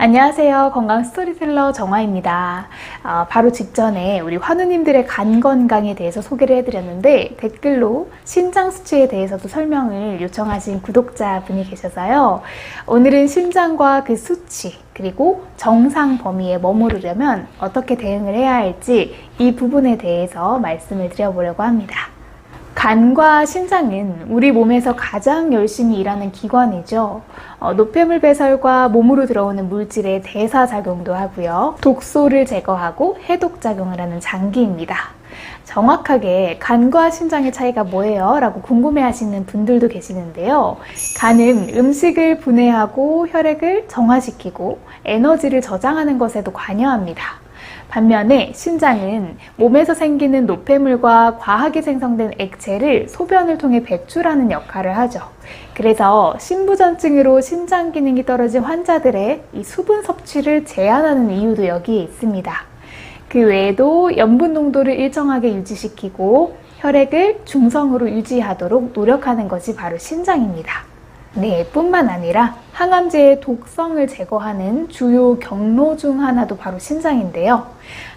안녕하세요. 건강 스토리텔러 정화입니다. 바로 직전에 우리 환우님들의 간 건강에 대해서 소개를 해드렸는데 댓글로 신장 수치에 대해서도 설명을 요청하신 구독자분이 계셔서요. 오늘은 신장과 그 수치 그리고 정상 범위에 머무르려면 어떻게 대응을 해야 할지 이 부분에 대해서 말씀을 드려보려고 합니다. 간과 신장은 우리 몸에서 가장 열심히 일하는 기관이죠. 노폐물 배설과 몸으로 들어오는 물질의 대사작용도 하고요. 독소를 제거하고 해독작용을 하는 장기입니다. 정확하게 간과 신장의 차이가 뭐예요? 라고 궁금해 하시는 분들도 계시는데요. 간은 음식을 분해하고 혈액을 정화시키고 에너지를 저장하는 것에도 관여합니다. 반면에 신장은 몸에서 생기는 노폐물과 과하게 생성된 액체를 소변을 통해 배출하는 역할을 하죠. 그래서 신부전증으로 신장 기능이 떨어진 환자들의 이 수분 섭취를 제한하는 이유도 여기에 있습니다. 그 외에도 염분 농도를 일정하게 유지시키고 혈액을 중성으로 유지하도록 노력하는 것이 바로 신장입니다. 네, 뿐만 아니라 항암제의 독성을 제거하는 주요 경로 중 하나도 바로 신장인데요.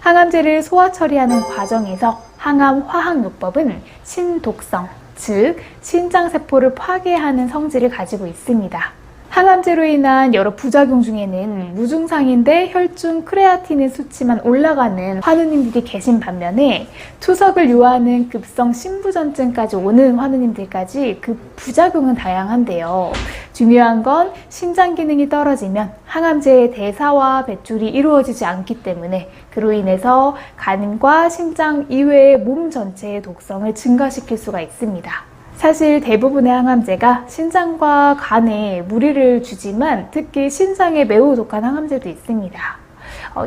항암제를 소화 처리하는 과정에서 항암 화학요법은 신독성, 즉 신장세포를 파괴하는 성질을 가지고 있습니다. 항암제로 인한 여러 부작용 중에는 무증상인데 혈중 크레아틴인 수치만 올라가는 환우님들이 계신 반면에 투석을 요하는 급성 신부전증까지 오는 환우님들까지 그 부작용은 다양한데요. 중요한 건 신장 기능이 떨어지면 항암제의 대사와 배출이 이루어지지 않기 때문에 그로 인해서 간과 신장 이외의 몸 전체의 독성을 증가시킬 수가 있습니다. 사실 대부분의 항암제가 신장과 간에 무리를 주지만 특히 신장에 매우 독한 항암제도 있습니다.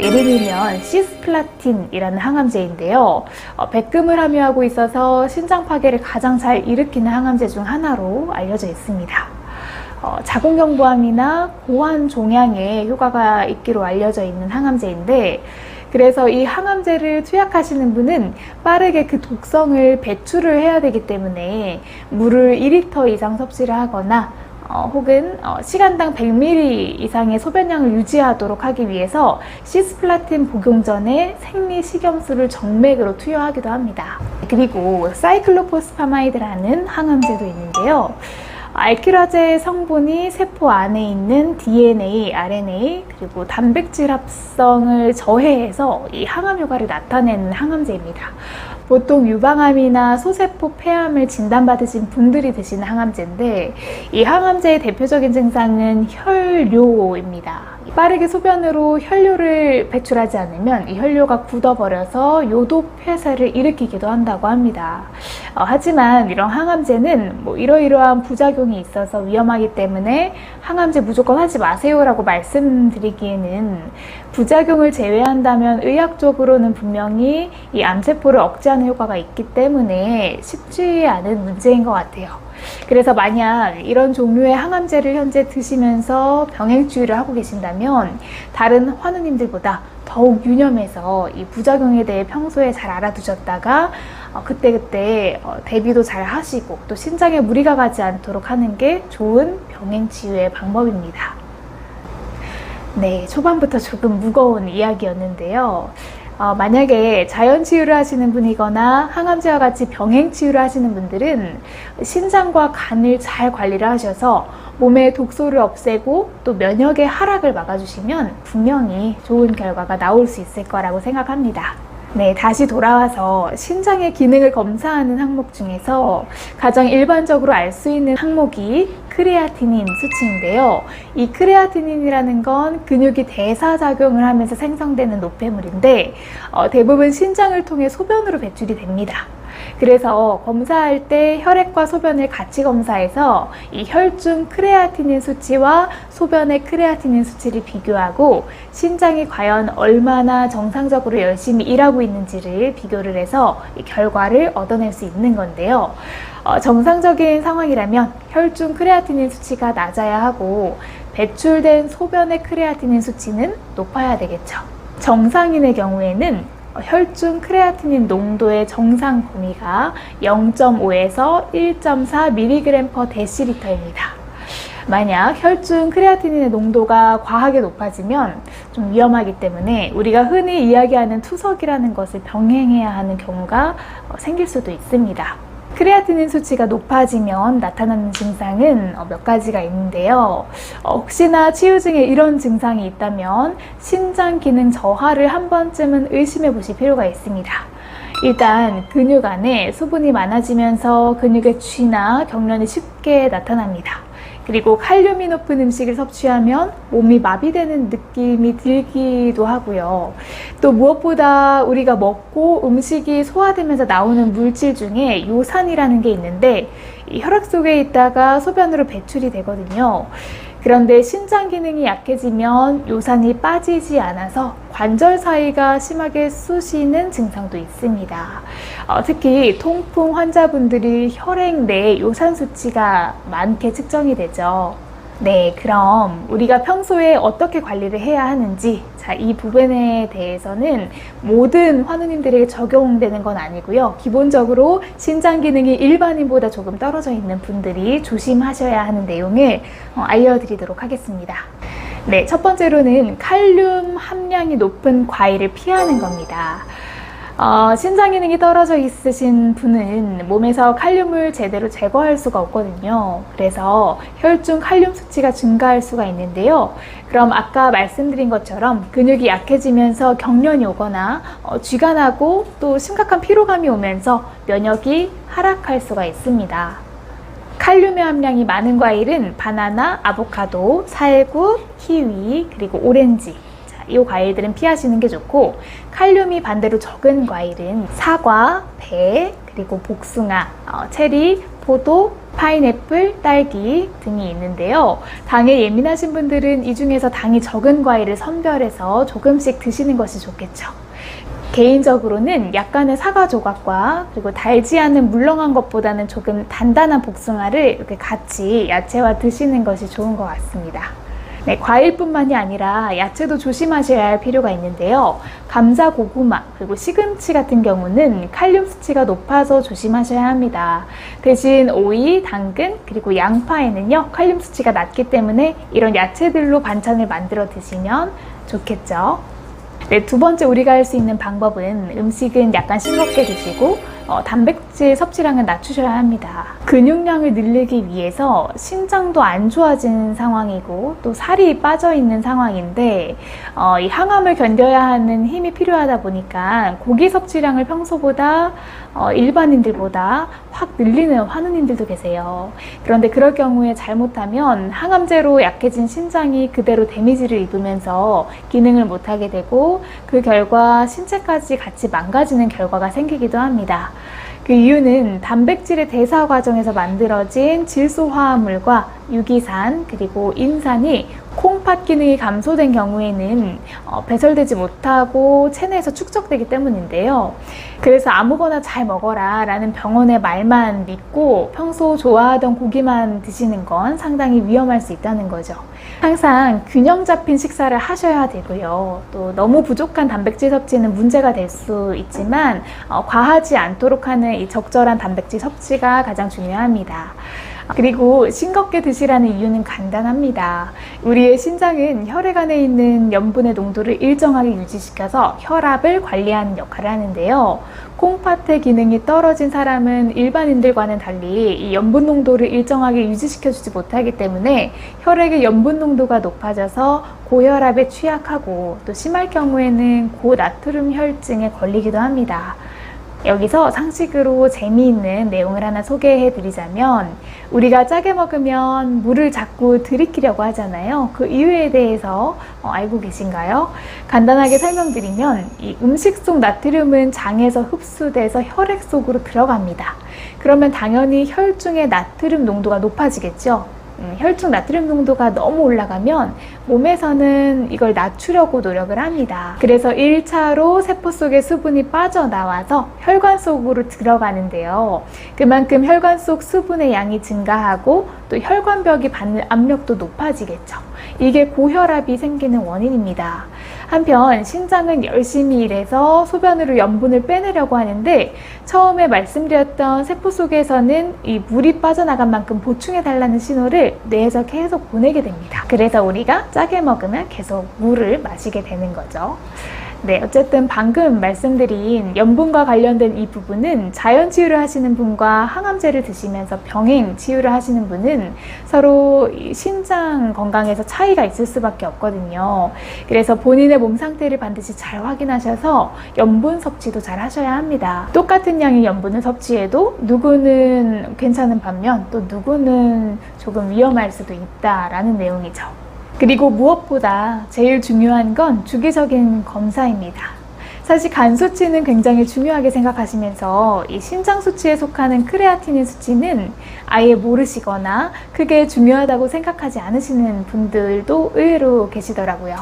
예를 들면 시스플라틴이라는 항암제인데요. 백금을 함유하고 있어서 신장 파괴를 가장 잘 일으키는 항암제 중 하나로 알려져 있습니다. 자궁경부암이나 고환 종양에 효과가 있기로 알려져 있는 항암제인데 그래서 이 항암제를 투약하시는 분은 빠르게 그 독성을 배출을 해야 되기 때문에 물을 2리터 이상 섭취를 하거나 혹은 시간당 100ml 이상의 소변량을 유지하도록 하기 위해서 시스플라틴 복용 전에 생리식염수를 정맥으로 투여하기도 합니다. 그리고 사이클로포스파마이드라는 항암제도 있는데요. 알키라제 성분이 세포 안에 있는 DNA, RNA, 그리고 단백질 합성을 저해해서 이 항암 효과를 나타내는 항암제입니다. 보통 유방암이나 소세포 폐암을 진단받으신 분들이 드시는 항암제인데 이 항암제의 대표적인 증상은 혈뇨입니다. 빠르게 소변으로 혈뇨를 배출하지 않으면 이 혈뇨가 굳어버려서 요도 폐쇄를 일으키기도 한다고 합니다. 하지만 이런 항암제는 이러이러한 부작용이 있어서 위험하기 때문에 항암제 무조건 하지 마세요 라고 말씀드리기에는 부작용을 제외한다면 의학적으로는 분명히 이 암세포를 억제하는 효과가 있기 때문에 쉽지 않은 문제인 것 같아요. 그래서 만약 이런 종류의 항암제를 현재 드시면서 병행치유를 하고 계신다면 다른 환우님들보다 더욱 유념해서 이 부작용에 대해 평소에 잘 알아두셨다가 그때그때 대비도 잘 하시고 또 신장에 무리가 가지 않도록 하는 게 좋은 병행치유의 방법입니다. 네, 초반부터 조금 무거운 이야기였는데요. 만약에 자연치유를 하시는 분이거나 항암제와 같이 병행치유를 하시는 분들은 신장과 간을 잘 관리를 하셔서 몸의 독소를 없애고 또 면역의 하락을 막아주시면 분명히 좋은 결과가 나올 수 있을 거라고 생각합니다. 네, 다시 돌아와서 신장의 기능을 검사하는 항목 중에서 가장 일반적으로 알 수 있는 항목이 크레아티닌 수치인데요. 이 크레아티닌이라는 건 근육이 대사작용을 하면서 생성되는 노폐물인데 대부분 신장을 통해 소변으로 배출이 됩니다. 그래서 검사할 때 혈액과 소변을 같이 검사해서 이 혈중 크레아티닌 수치와 소변의 크레아티닌 수치를 비교하고 신장이 과연 얼마나 정상적으로 열심히 일하고 있는지를 비교를 해서 이 결과를 얻어낼 수 있는 건데요. 정상적인 상황이라면 혈중 크레아티닌 수치가 낮아야 하고 배출된 소변의 크레아티닌 수치는 높아야 되겠죠. 정상인의 경우에는 혈중 크레아티닌 농도의 정상 범위가 0.5에서 1.4mg/dl입니다. 만약 혈중 크레아티닌의 농도가 과하게 높아지면 좀 위험하기 때문에 우리가 흔히 이야기하는 투석이라는 것을 병행해야 하는 경우가 생길 수도 있습니다. 크레아티닌 수치가 높아지면 나타나는 증상은 몇 가지가 있는데요. 혹시나 치유 중에 이런 증상이 있다면 신장 기능 저하를 한 번쯤은 의심해 보실 필요가 있습니다. 일단 근육 안에 수분이 많아지면서 근육의 쥐나 경련이 쉽게 나타납니다. 그리고 칼륨이 높은 음식을 섭취하면 몸이 마비되는 느낌이 들기도 하고요. 또 무엇보다 우리가 먹고 음식이 소화되면서 나오는 물질 중에 요산이라는 게 있는데 이 혈액 속에 있다가 소변으로 배출이 되거든요. 그런데 신장 기능이 약해지면 요산이 빠지지 않아서 관절 사이가 심하게 쑤시는 증상도 있습니다. 특히 통풍 환자분들이 혈액 내에 요산 수치가 많게 측정이 되죠. 네, 그럼 우리가 평소에 어떻게 관리를 해야 하는지, 이 부분에 대해서는 모든 환우님들에게 적용되는 건 아니고요. 기본적으로 신장 기능이 일반인보다 조금 떨어져 있는 분들이 조심하셔야 하는 내용을 알려드리도록 하겠습니다. 네, 첫 번째로는 칼륨 함량이 높은 과일을 피하는 겁니다. 신장 기능이 떨어져 있으신 분은 몸에서 칼륨을 제대로 제거할 수가 없거든요. 그래서 혈중 칼륨 수치가 증가할 수가 있는데요. 그럼 아까 말씀드린 것처럼 근육이 약해지면서 경련이 오거나 쥐가 나고 또 심각한 피로감이 오면서 면역이 하락할 수가 있습니다. 칼륨의 함량이 많은 과일은 바나나, 아보카도, 살구, 키위, 그리고 오렌지. 이 과일들은 피하시는 게 좋고, 칼륨이 반대로 적은 과일은 사과, 배, 그리고 복숭아, 체리, 포도, 파인애플, 딸기 등이 있는데요. 당에 예민하신 분들은 이 중에서 당이 적은 과일을 선별해서 조금씩 드시는 것이 좋겠죠. 개인적으로는 약간의 사과 조각과 그리고 달지 않은 물렁한 것보다는 조금 단단한 복숭아를 이렇게 같이 야채와 드시는 것이 좋은 것 같습니다. 네, 과일뿐만이 아니라 야채도 조심하셔야 할 필요가 있는데요. 감자, 고구마, 그리고 시금치 같은 경우는 칼륨 수치가 높아서 조심하셔야 합니다. 대신 오이, 당근, 그리고 양파에는요, 칼륨 수치가 낮기 때문에 이런 야채들로 반찬을 만들어 드시면 좋겠죠. 네, 두 번째 우리가 할 수 있는 방법은 음식은 약간 싱겁게 드시고 단백질 섭취량은 낮추셔야 합니다. 근육량을 늘리기 위해서 신장도 안 좋아진 상황이고 또 살이 빠져 있는 상황인데 이 항암을 견뎌야 하는 힘이 필요하다 보니까 고기 섭취량을 평소보다 일반인들보다 확 늘리는 환우님들도 계세요. 그런데 그럴 경우에 잘못하면 항암제로 약해진 신장이 그대로 데미지를 입으면서 기능을 못하게 되고 그 결과 신체까지 같이 망가지는 결과가 생기기도 합니다. 그 이유는 단백질의 대사 과정에서 만들어진 질소화합물과 유기산 그리고 인산이 콩팥 기능이 감소된 경우에는 배설되지 못하고 체내에서 축적되기 때문인데요. 그래서 아무거나 잘 먹어라 라는 병원의 말만 믿고 평소 좋아하던 고기만 드시는 건 상당히 위험할 수 있다는 거죠. 항상 균형 잡힌 식사를 하셔야 되고요. 또 너무 부족한 단백질 섭취는 문제가 될 수 있지만 과하지 않도록 하는 이 적절한 단백질 섭취가 가장 중요합니다. 그리고 싱겁게 드시라는 이유는 간단합니다. 우리의 신장은 혈액 안에 있는 염분의 농도를 일정하게 유지시켜서 혈압을 관리하는 역할을 하는데요. 콩팥의 기능이 떨어진 사람은 일반인들과는 달리 이 염분 농도를 일정하게 유지시켜주지 못하기 때문에 혈액의 염분 농도가 높아져서 고혈압에 취약하고 또 심할 경우에는 고나트륨 혈증에 걸리기도 합니다. 여기서 상식으로 재미있는 내용을 하나 소개해 드리자면 우리가 짜게 먹으면 물을 자꾸 들이키려고 하잖아요. 그 이유에 대해서 알고 계신가요? 간단하게 설명드리면 이 음식 속 나트륨은 장에서 흡수돼서 혈액 속으로 들어갑니다. 그러면 당연히 혈중의 나트륨 농도가 높아지겠죠. 혈중 나트륨 농도가 너무 올라가면 몸에서는 이걸 낮추려고 노력을 합니다. 그래서 1차로 세포 속의 수분이 빠져나와서 혈관 속으로 들어가는데요. 그만큼 혈관 속 수분의 양이 증가하고 또 혈관벽이 받는 압력도 높아지겠죠. 이게 고혈압이 생기는 원인입니다. 한편 신장은 열심히 일해서 소변으로 염분을 빼내려고 하는데 처음에 말씀드렸던 세포 속에서는 이 물이 빠져나간 만큼 보충해달라는 신호를 뇌에서 계속 보내게 됩니다. 그래서 우리가 짜게 먹으면 계속 물을 마시게 되는 거죠. 네, 어쨌든 방금 말씀드린 염분과 관련된 이 부분은 자연 치유를 하시는 분과 항암제를 드시면서 병행 치유를 하시는 분은 서로 신장 건강에서 차이가 있을 수밖에 없거든요. 그래서 본인의 몸 상태를 반드시 잘 확인하셔서 염분 섭취도 잘 하셔야 합니다. 똑같은 양의 염분을 섭취해도 누구는 괜찮은 반면 또 누구는 조금 위험할 수도 있다라는 내용이죠. 그리고 무엇보다 제일 중요한 건 주기적인 검사입니다. 사실 간 수치는 굉장히 중요하게 생각하시면서 이 신장 수치에 속하는 크레아티닌 수치는 아예 모르시거나 그게 중요하다고 생각하지 않으시는 분들도 의외로 계시더라고요.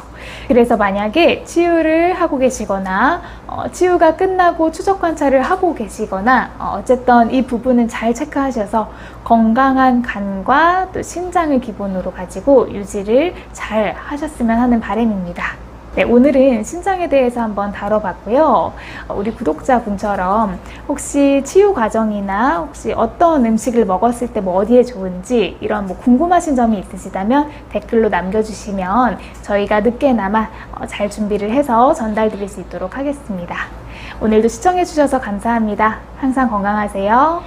그래서 만약에 치유를 하고 계시거나 치유가 끝나고 추적 관찰을 하고 계시거나 어쨌든 이 부분은 잘 체크하셔서 건강한 간과 또 신장을 기본으로 가지고 유지를 잘 하셨으면 하는 바람입니다. 네, 오늘은 신장에 대해서 한번 다뤄봤고요. 우리 구독자분처럼 혹시 치유 과정이나 혹시 어떤 음식을 먹었을 때 뭐 어디에 좋은지 이런 뭐 궁금하신 점이 있으시다면 댓글로 남겨주시면 저희가 늦게나마 잘 준비를 해서 전달드릴 수 있도록 하겠습니다. 오늘도 시청해주셔서 감사합니다. 항상 건강하세요.